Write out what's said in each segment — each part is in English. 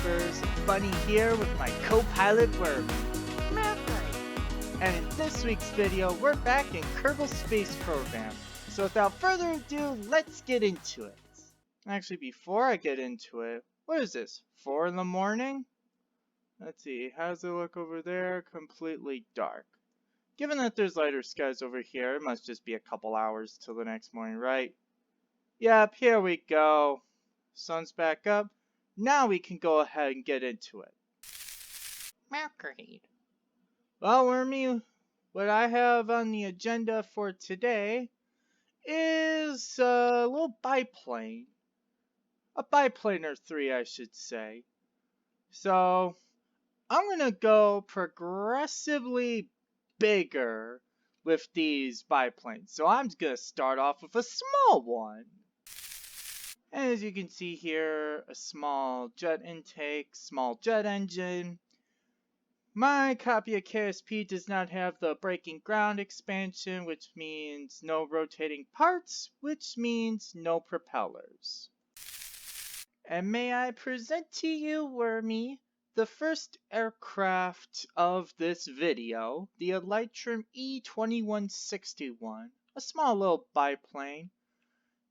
subscribers, Bunny here with my co-pilot Wormy. And in this week's video, we're back in Kerbal Space Program. So without further ado, let's get into it. Actually, before I get into it, what is this, 4 in the morning? Let's see, how does it look over there? Completely dark. Given that there's lighter skies over here, it must just be a couple hours till the next morning, right? Yep, here we go. Sun's back up. Now we can go ahead and get into it. Mercury. Well, Wormy, what I have on the agenda for today is a little biplane. A biplane or 3, I should say. So, I'm going to go progressively bigger with these biplanes. So I'm going to start off with a small one. And as you can see here, a small jet intake, small jet engine. My copy of KSP does not have the breaking ground expansion, which means no rotating parts, which means no propellers. And may I present to you, Wormy, the first aircraft of this video, the Elytrum E2161, a small little biplane.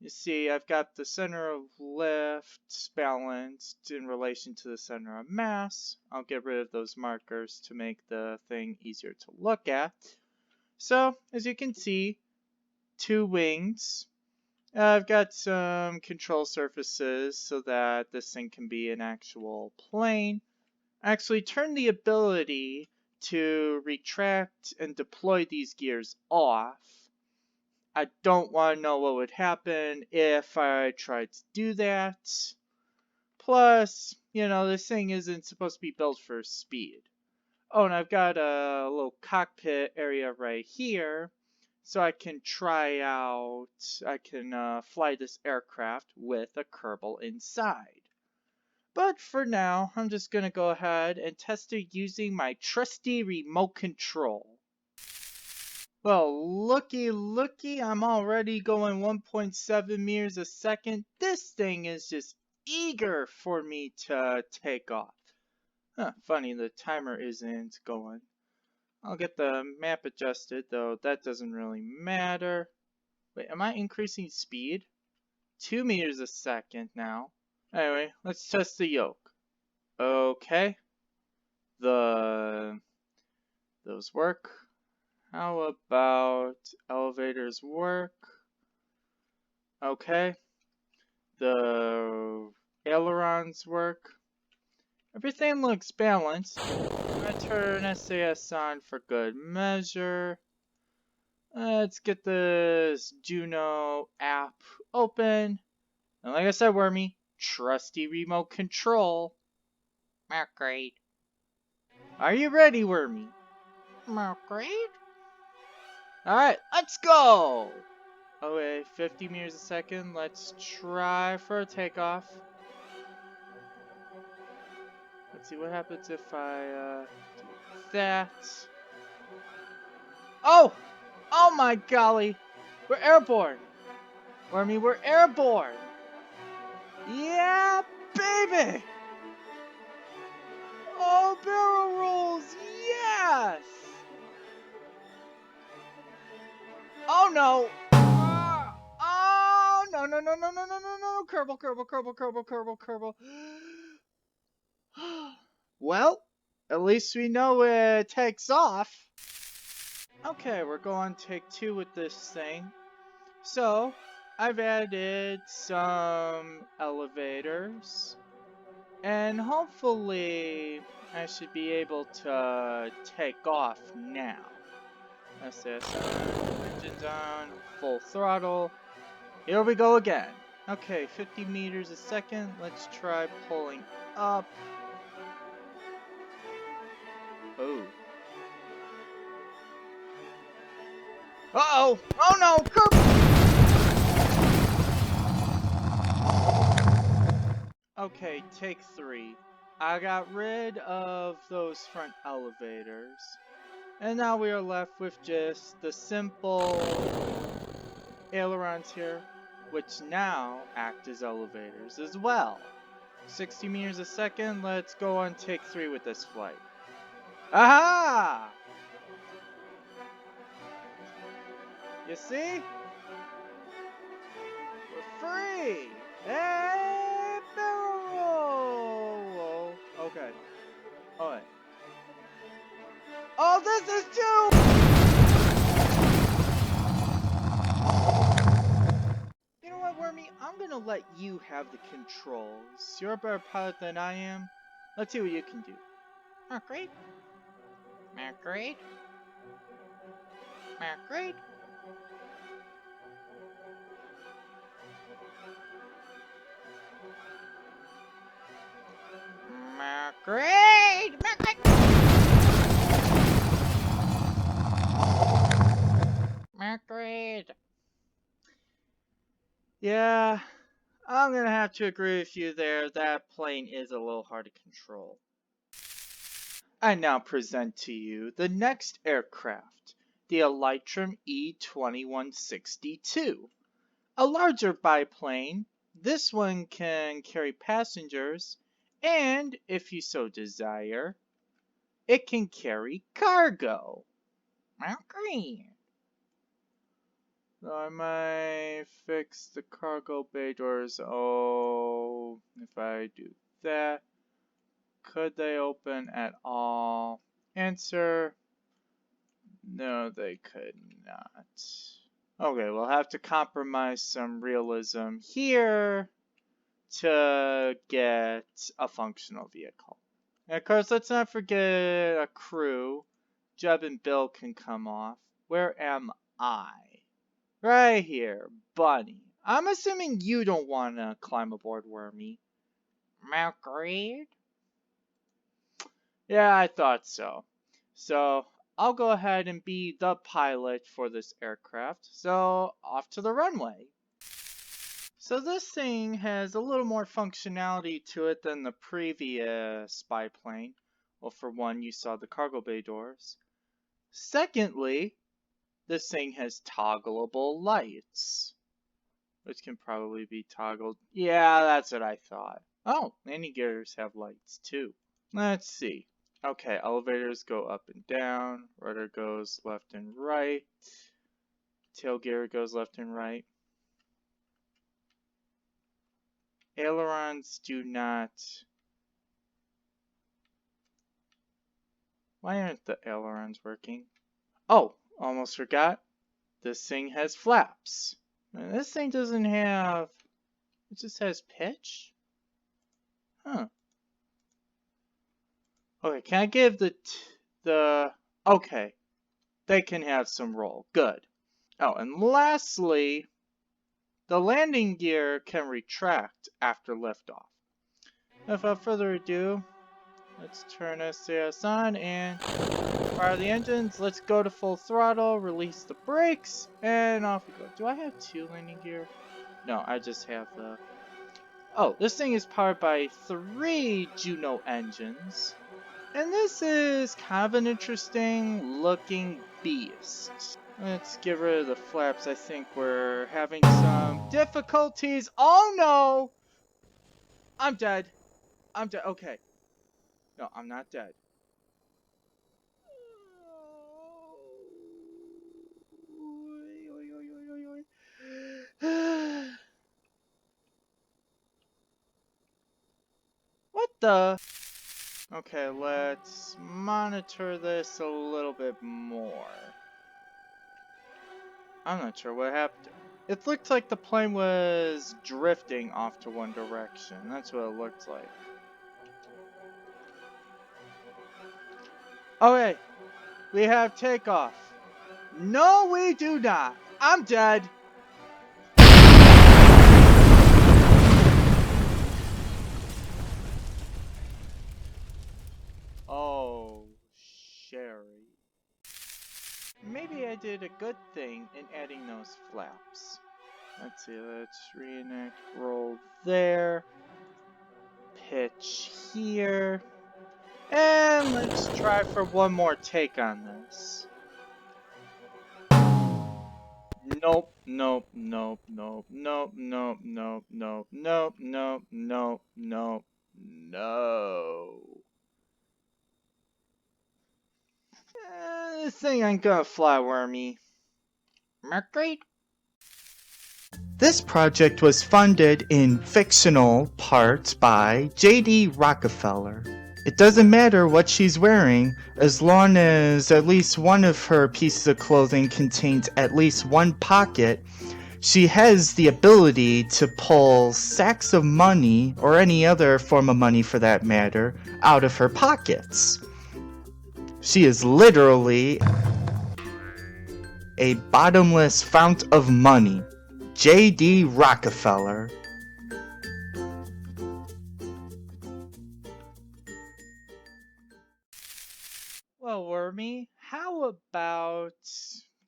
You see, I've got the center of lift balanced in relation to the center of mass. I'll get rid of those markers to make the thing easier to look at. So, as you can see, 2 wings. I've got some control surfaces so that this thing can be an actual plane. I actually turned the ability to retract and deploy these gears off. I don't want to know what would happen if I tried to do that. Plus, you know, this thing isn't supposed to be built for speed. Oh, and I've got a little cockpit area right here. So I can try out, fly this aircraft with a Kerbal inside. But for now, I'm just going to go ahead and test it using my trusty remote control. Well, looky, I'm already going 1.7 meters a second. This thing is just eager for me to take off. Huh, funny, the timer isn't going. I'll get the map adjusted, though that doesn't really matter. Wait, am I increasing speed? 2 meters a second now. Anyway, let's test the yoke. Okay. Those work. How about elevators work? Okay. The ailerons work. Everything looks balanced. I'm gonna turn SAS on for good measure. Let's get this Juno app open. And like I said, Wormy, trusty remote control. Mercury. Are you ready, Wormy? Mercury. Alright, let's go! Oh wait, 50 meters a second. Let's try for a takeoff. Let's see what happens if I do that. Oh! Oh my golly! We're airborne! Wormy, we're airborne! Yeah, baby! Oh, barrel rolls! Yes! Oh no! Oh no no no no no no no no! Kerbal! Well, at least we know it takes off. Okay, we're going take 2 with this thing. So, I've added some elevators. And hopefully, I should be able to take off now. SS engines on, full throttle. Here we go again. Okay, 50 meters a second. Let's try pulling up. Oh. Uh-oh! Oh no! Okay, take 3. I got rid of those front elevators. And now we are left with just the simple ailerons here, which now act as elevators as well. 60 meters a second. Let's go on take 3 with this flight. Aha! You see? We're free! Hey, barrel roll! Okay. Alright. Oh, this is too! You know what, Wormy? I'm gonna let you have the controls. You're a better pilot than I am. Let's see what you can do. Mercury. Mercury. Mercury. Mercury. Mercury. Yeah, I'm gonna have to agree with you there. That plane is a little hard to control. I now present to you the next aircraft, the Elytrum E2162. A larger biplane, this one can carry passengers, and if you so desire, it can carry cargo. Mercury. So I might fix the cargo bay doors. Oh, if I do that, could they open at all? Answer, no, they could not. Okay, we'll have to compromise some realism here to get a functional vehicle. And of course, let's not forget a crew. Jeb and Bill can come off. Where am I? Right here, Bunny. I'm assuming you don't want to climb aboard, Wormy. Mercury. Yeah, I thought so. So, I'll go ahead and be the pilot for this aircraft. So, off to the runway. So this thing has a little more functionality to it than the previous biplane. Well, for one, you saw the cargo bay doors. Secondly, this thing has toggleable lights, which can probably be toggled. Yeah, that's what I thought. Oh, landing gears have lights too. Let's see. Okay, elevators go up and down. Rudder goes left and right. Tail gear goes left and right. Ailerons do not. Why aren't the ailerons working? Oh, almost forgot. This thing has flaps. And this thing doesn't have. It just has pitch? Huh. Okay, can I give the. Okay. They can have some roll. Good. Oh, and lastly, the landing gear can retract after liftoff. Without further ado, let's turn SAS on and fire the engines. Let's go to full throttle, release the brakes, and off we go. Do I have 2 landing gear? No, I just have the... Oh, this thing is powered by 3 Juno engines. And this is kind of an interesting looking beast. Let's get rid of the flaps. I think we're having some difficulties. Oh no! I'm dead. I'm dead. Okay. No, I'm not dead. What the? Okay, let's monitor this a little bit more. I'm not sure what happened. It looked like the plane was drifting off to one direction. That's what it looked like. Okay, we have takeoff. No, we do not. I'm dead. Oh, Sherry. Maybe I did a good thing in adding those flaps. Let's see, let's reenact roll there. Pitch here. And let's try for one more take on this. Nope, nope, nope, nope, nope, nope, nope, nope, nope, nope, nope, nope. No. This thing ain't gonna fly, Wormy. Mercury? This project was funded in fictional part by J.D. Rockefeller. It doesn't matter what she's wearing, as long as at least one of her pieces of clothing contains at least one pocket. She has the ability to pull sacks of money, or any other form of money for that matter, out of her pockets. She is literally a bottomless fount of money. J.D. Rockefeller. Well, Wormy, how about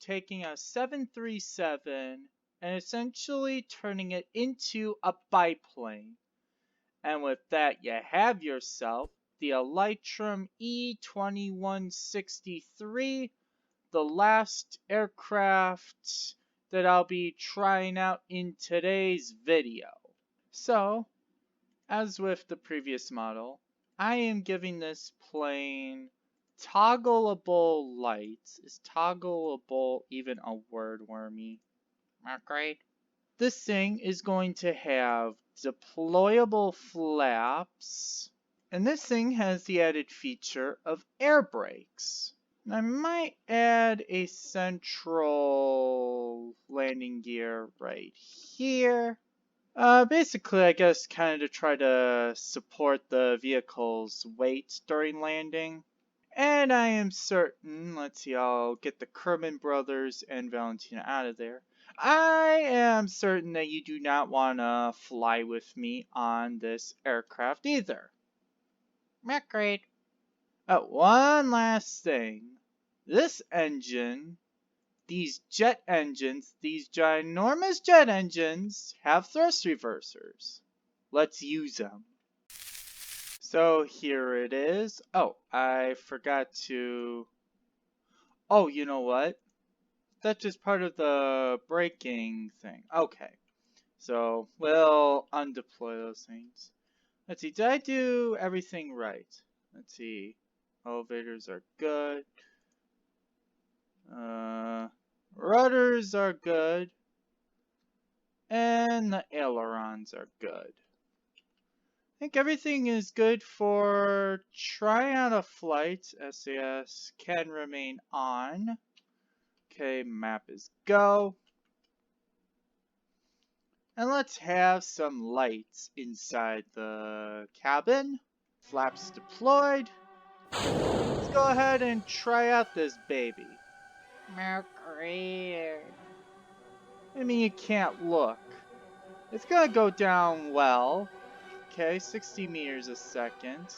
taking a 737 and essentially turning it into a biplane? And with that, you have yourself the Elytrum E2163, the last aircraft that I'll be trying out in today's video. So, as with the previous model, I am giving this plane toggleable lights. Is toggleable even a word, Wormy? Mercury? This thing is going to have deployable flaps, and this thing has the added feature of air brakes. I might add a central landing gear right here. Basically, I guess kind of to try to support the vehicle's weight during landing. And I am certain, let's see, I'll get the Kerman brothers and Valentina out of there. I am certain that you do not want to fly with me on this aircraft either. Mercury? One last thing. This engine, these jet engines, these ginormous jet engines, have thrust reversers. Let's use them. So here it is. Oh, I forgot to... Oh, you know what? That's just part of the braking thing. Okay. So, we'll undeploy those things. Let's see, did I do everything right? Let's see. Elevators are good. Rudders are good. And the ailerons are good. I think everything is good for trying out a flight. SAS can remain on. Okay, map is go. And let's have some lights inside the cabin. Flaps deployed. Let's go ahead and try out this baby. Mercury? I mean, you can't look. It's gonna go down well. Okay, 60 meters a second.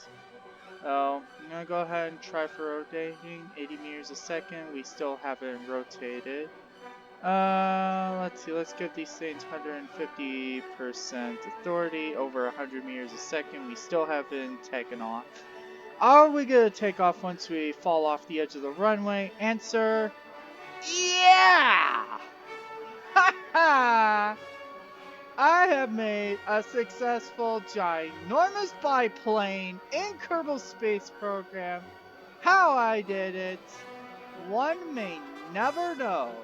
Oh, I'm gonna go ahead and try for rotating. 80 meters a second. We still haven't rotated. Let's see. Let's give these things 150% authority. Over 100 meters a second. We still haven't taken off. Are we gonna take off once we fall off the edge of the runway? Answer: yeah! Ha ha! I have made a successful ginormous biplane in Kerbal Space Program. How I did it, one may never know.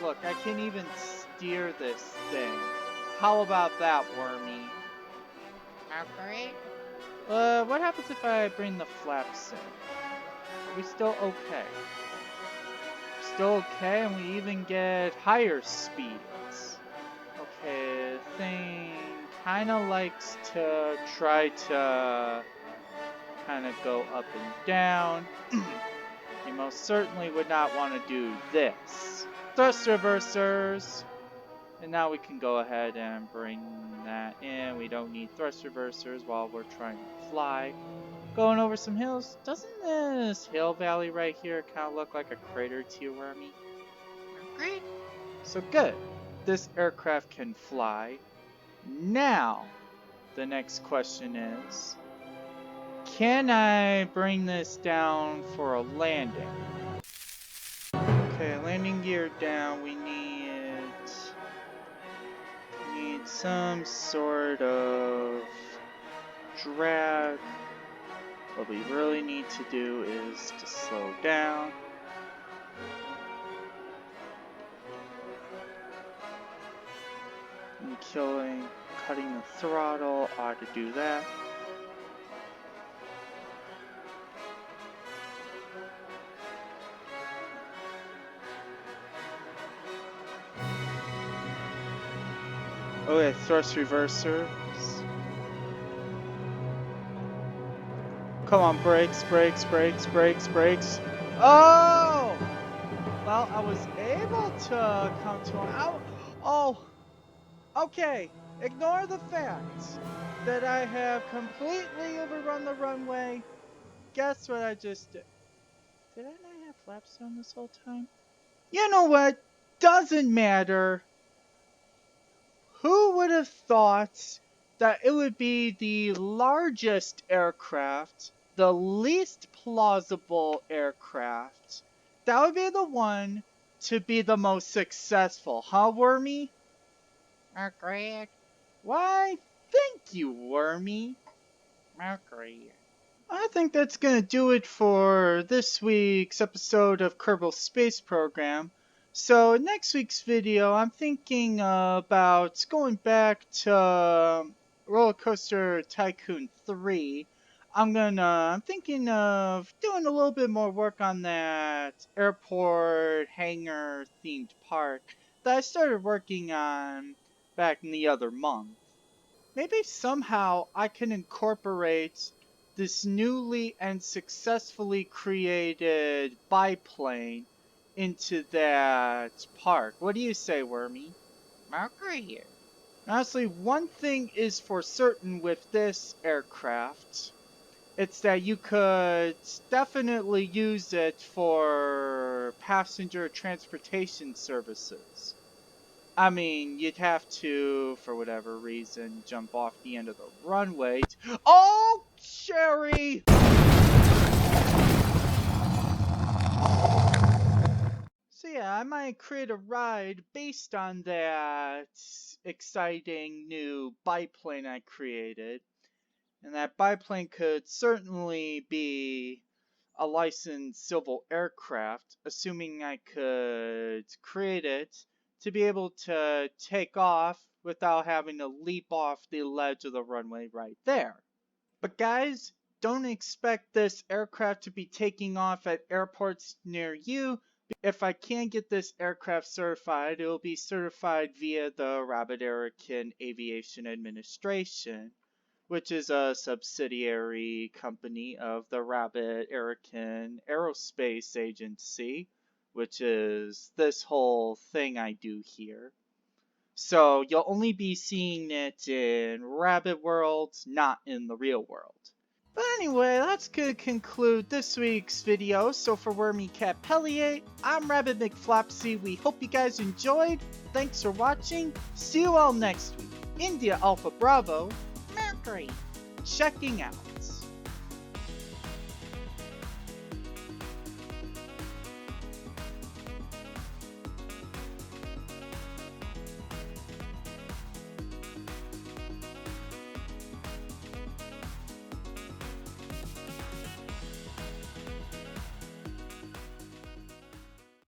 Look, I can even steer this thing. How about that, Wormy? Mercury? What happens if I bring the flaps in? Are we still okay? Still okay, and we even get higher speeds. Okay, the thing kinda likes to try to kinda go up and down. You most certainly would not want to do this. Thrust reversers! And now we can go ahead and bring that in. We don't need thrust reversers while we're trying to fly. Going over some hills. Doesn't this hill valley right here kind of look like a crater to you, Wormy? Mercury? So good. This aircraft can fly. Now, the next question is, can I bring this down for a landing? Okay, landing gear down. We need some sort of drag. What we really need to do is to slow down. And cutting the throttle ought to do that. Okay, thrust reversers. Come on, brakes, brakes, brakes, brakes, brakes. Oh! Well, I was able to come to an Oh! Okay, ignore the fact that I have completely overrun the runway. Guess what I just did? Did I not have flaps on this whole time? You know what? Doesn't matter. Who would have thought that it would be the largest aircraft, the least plausible aircraft, that would be the one to be the most successful, huh, Wormy? Agreed. Why, thank you, Wormy. Agreed. I think that's gonna do it for this week's episode of Kerbal Space Program. So next week's video, I'm thinking about going back to Roller Coaster Tycoon 3. I'm thinking of doing a little bit more work on that airport hangar themed park that I started working on back in the other month. Maybe somehow I can incorporate this newly and successfully created biplane into that park. What do you say, Wormy? Agreed. Honestly, one thing is for certain with this aircraft. It's that you could definitely use it for passenger transportation services. I mean, you'd have to, for whatever reason, jump off the end of the runway. Oh, Sherry! So yeah, I might create a ride based on that exciting new biplane I created. And that biplane could certainly be a licensed civil aircraft, assuming I could create it to be able to take off without having to leap off the ledge of the runway right there. But guys, don't expect this aircraft to be taking off at airports near you. If I can get this aircraft certified, it will be certified via the Rabbit American Aviation Administration, which is a subsidiary company of the Rabbit American Aerospace Agency, which is this whole thing I do here. So you'll only be seeing it in Rabbit World, not in the real world. But anyway, that's gonna conclude this week's video. So for Wormy Cat Pellier, I'm Rabbit McFlopsy. We hope you guys enjoyed. Thanks for watching. See you all next week. India Alpha Bravo, Mercury. checking out.